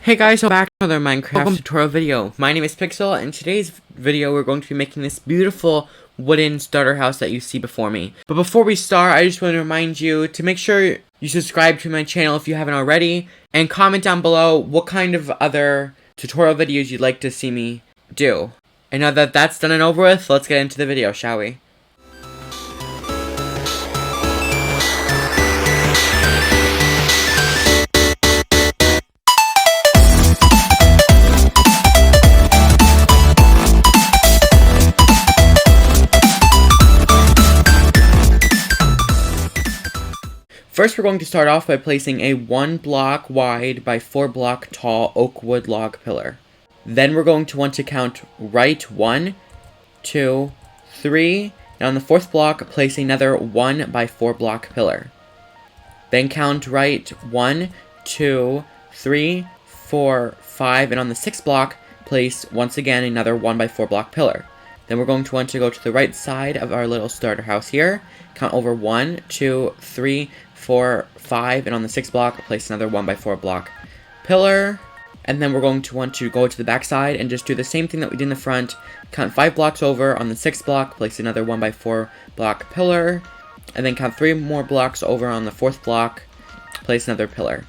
Hey guys, welcome back to another Minecraft tutorial video. My name is Pixel, and in today's video we're going to be making this beautiful wooden starter house that you see before me. But before we start, I just want to remind you to make sure you subscribe to my channel if you haven't already, and comment down below what kind of other tutorial videos you'd like to see me do. And now that that's done and over with, let's get into the video, shall we? First, we're going to start off by placing a 1 block wide by 4 block tall oak wood log pillar. Then we're going to want to count right 1, 2, 3, and on the 4th block, place another 1 by 4 block pillar. Then count right 1, 2, 3, 4, 5, and on the 6th block, place once again another 1 by 4 block pillar. Then we're going to want to go to the right side of our little starter house here, count over 1, 2, 3, 4, 5, and on the 6th block, place another 1 by 4 block pillar. And then we're going to want to go to the back side and just do the same thing that we did in the front. Count 5 blocks over. On the 6th block, place another 1 by 4 block pillar. And then count 3 more blocks over on the 4th block, place another pillar.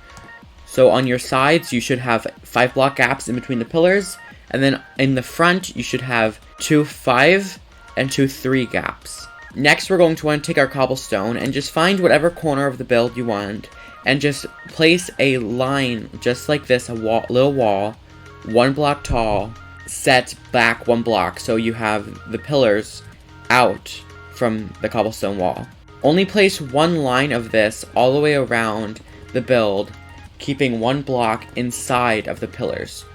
So on your sides, you should have 5 block gaps in between the pillars. And then in the front, you should have 2 5 and 2 3 gaps. Next, we're going to want to take our cobblestone and just find whatever corner of the build you want and just place a line just like this, a little wall, 1 block tall, set back 1 block so you have the pillars out from the cobblestone wall. Only place 1 line of this all the way around the build, keeping 1 block inside of the pillars.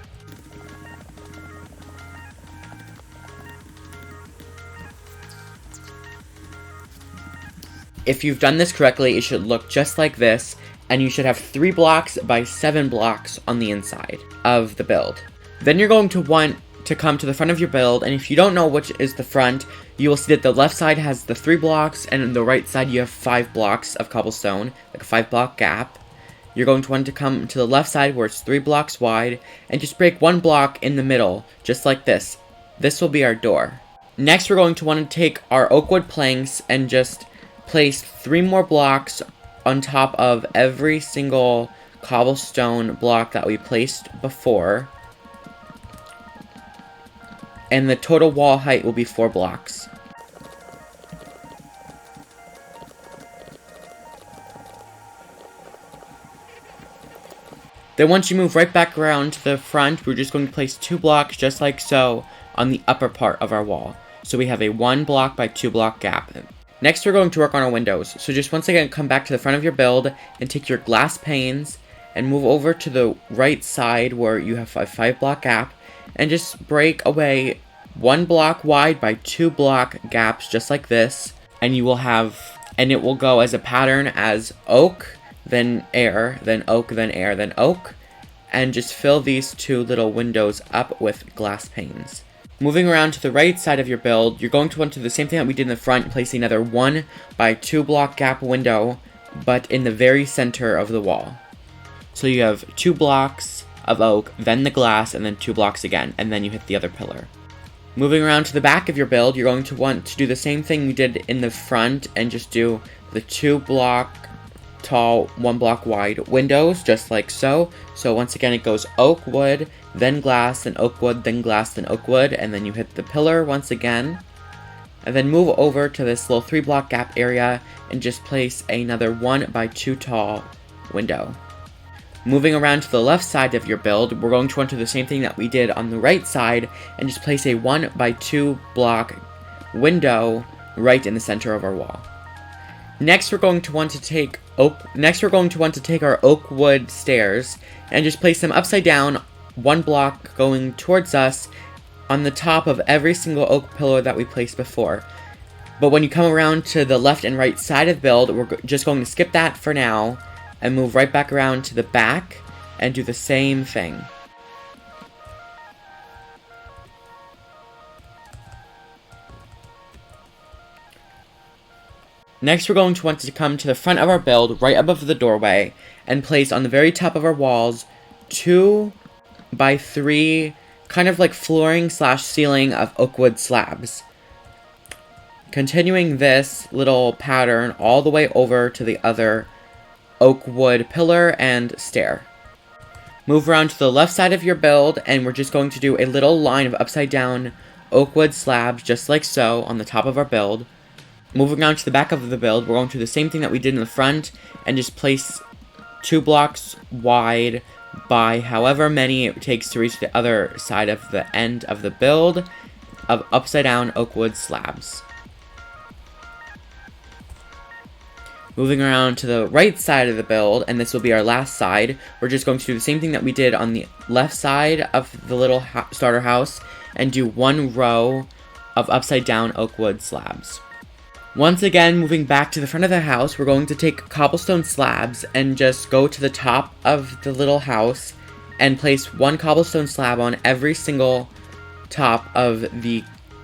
If you've done this correctly, it should look just like this, and you should have 3 blocks by 7 blocks on the inside of the build. Then you're going to want to come to the front of your build, and if you don't know which is the front, you will see that the left side has the 3 blocks, and on the right side you have 5 blocks of cobblestone, like a 5 block gap. You're going to want to come to the left side where it's 3 blocks wide, and just break 1 block in the middle, just like this. This will be our door. Next, we're going to want to take our oak wood planks and just place 3 more blocks on top of every single cobblestone block that we placed before. And the total wall height will be 4 blocks. Then once you move right back around to the front, we're just going to place 2 blocks just like so on the upper part of our wall. So we have a 1 block by 2 block gap. Next, we're going to work on our windows. So just once again, come back to the front of your build and take your glass panes and move over to the right side where you have a 5 block gap and just break away 1 block wide by 2 block gaps just like this. And you will have, and it will go as a pattern as oak, then air, then oak, then air, then oak. And just fill these 2 little windows up with glass panes. Moving around to the right side of your build, you're going to want to do the same thing that we did in the front, place another 1 by 2 block gap window, but in the very center of the wall. So you have 2 blocks of oak, then the glass, and then 2 blocks again, and then you hit the other pillar. Moving around to the back of your build, you're going to want to do the same thing we did in the front, and just do the 2 block tall, 1 block wide windows, just like so. So once again, it goes oak wood, then glass, then oak wood, then glass, then oak wood, and then you hit the pillar once again. And then move over to this little 3 block gap area and just place another 1 by 2 tall window. Moving around to the left side of your build, we're going to want to do the same thing that we did on the right side and just place a 1 by 2 block window right in the center of our wall. Next, we're going to want to take our oak wood stairs and just place them upside down, 1 block going towards us on the top of every single oak pillar that we placed before. But when you come around to the left and right side of the build, we're just going to skip that for now and move right back around to the back and do the same thing. Next, we're going to want to come to the front of our build, right above the doorway, and place on the very top of our walls 2 by 3 kind of like flooring slash ceiling of oak wood slabs. Continuing this little pattern all the way over to the other oak wood pillar and stair. Move around to the left side of your build, and we're just going to do a little line of upside down oak wood slabs, just like so, on the top of our build. Moving around to the back of the build, we're going to do the same thing that we did in the front, and just place 2 blocks wide by however many it takes to reach the other side of the end of the build of upside down oak wood slabs. Moving around to the right side of the build, and this will be our last side, we're just going to do the same thing that we did on the left side of the little starter house, and do 1 row of upside down oak wood slabs. Once again, moving back to the front of the house, we're going to take cobblestone slabs and just go to the top of the little house and place 1 cobblestone slab on every single top of the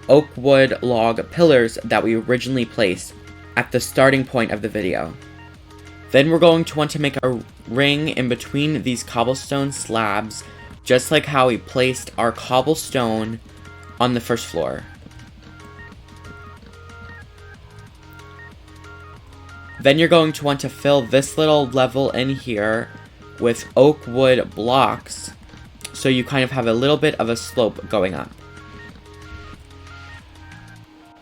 oak wood log pillars that we originally placed at the starting point of the video. Then we're going to want to make a ring in between these cobblestone slabs, just like how we placed our cobblestone on the first floor. Then you're going to want to fill this little level in here with oak wood blocks, so you kind of have a little bit of a slope going up.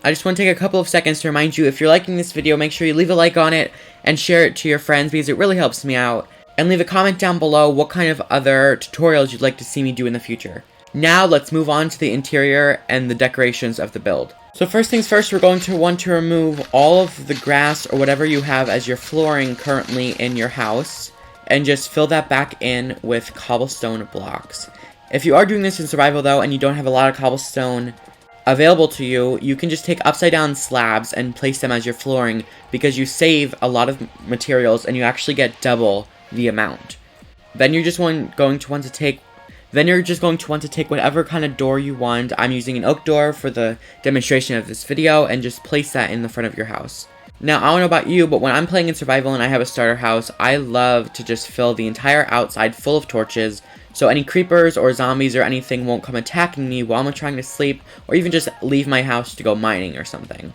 I just want to take a couple of seconds to remind you, if you're liking this video, make sure you leave a like on it and share it to your friends because it really helps me out. And leave a comment down below what kind of other tutorials you'd like to see me do in the future. Now let's move on to the interior and the decorations of the build. So first things first, we're going to want to remove all of the grass or whatever you have as your flooring currently in your house, and just fill that back in with cobblestone blocks. If you are doing this in survival though, and you don't have a lot of cobblestone available to you, you can just take upside down slabs and place them as your flooring, because you save a lot of materials and you actually get double the amount. Then you're just going to want to take whatever kind of door you want. I'm using an oak door for the demonstration of this video, and just place that in the front of your house. Now, I don't know about you, but when I'm playing in survival and I have a starter house, I love to just fill the entire outside full of torches, so any creepers or zombies or anything won't come attacking me while I'm trying to sleep, or even just leave my house to go mining or something.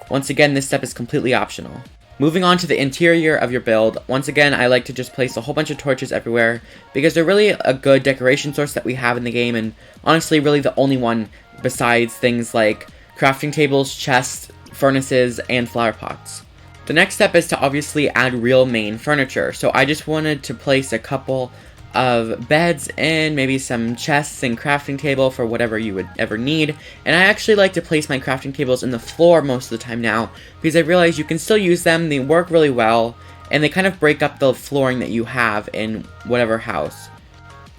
Once again, this step is completely optional. Moving on to the interior of your build, once again, I like to just place a whole bunch of torches everywhere, because they're really a good decoration source that we have in the game, and honestly really the only one besides things like crafting tables, chests, furnaces, and flower pots. The next step is to obviously add real main furniture, so I just wanted to place a couple of beds and maybe some chests and crafting table for whatever you would ever need. And I actually like to place my crafting tables in the floor most of the time now, because I realize you can still use them, they work really well, and they kind of break up the flooring that you have in whatever house,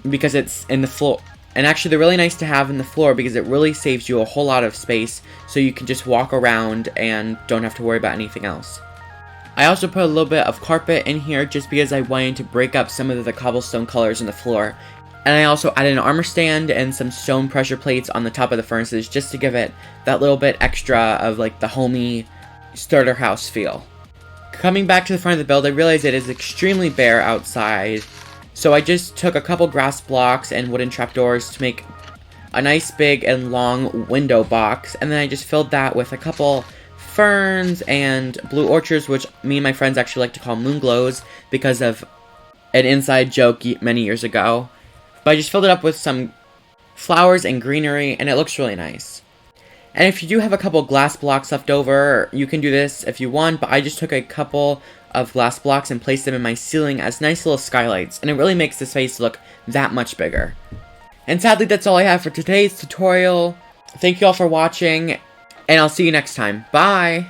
because it's in the floor. And actually they're really nice to have in the floor because it really saves you a whole lot of space, so you can just walk around and don't have to worry about anything else. I also put a little bit of carpet in here just because I wanted to break up some of the cobblestone colors in the floor. And I also added an armor stand and some stone pressure plates on the top of the furnaces just to give it that little bit extra of like the homey starter house feel. Coming back to the front of the build, I realized it is extremely bare outside, so I just took a couple grass blocks and wooden trapdoors to make a nice big and long window box, and then I just filled that with a couple ferns and blue orchards, which me and my friends actually like to call moon glows because of an inside joke many years ago. But I just filled it up with some flowers and greenery, and it looks really nice. And if you do have a couple glass blocks left over, you can do this if you want, but I just took a couple of glass blocks and placed them in my ceiling as nice little skylights, and it really makes this face look that much bigger. And sadly, that's all I have for today's tutorial. Thank you all for watching, and I'll see you next time. Bye!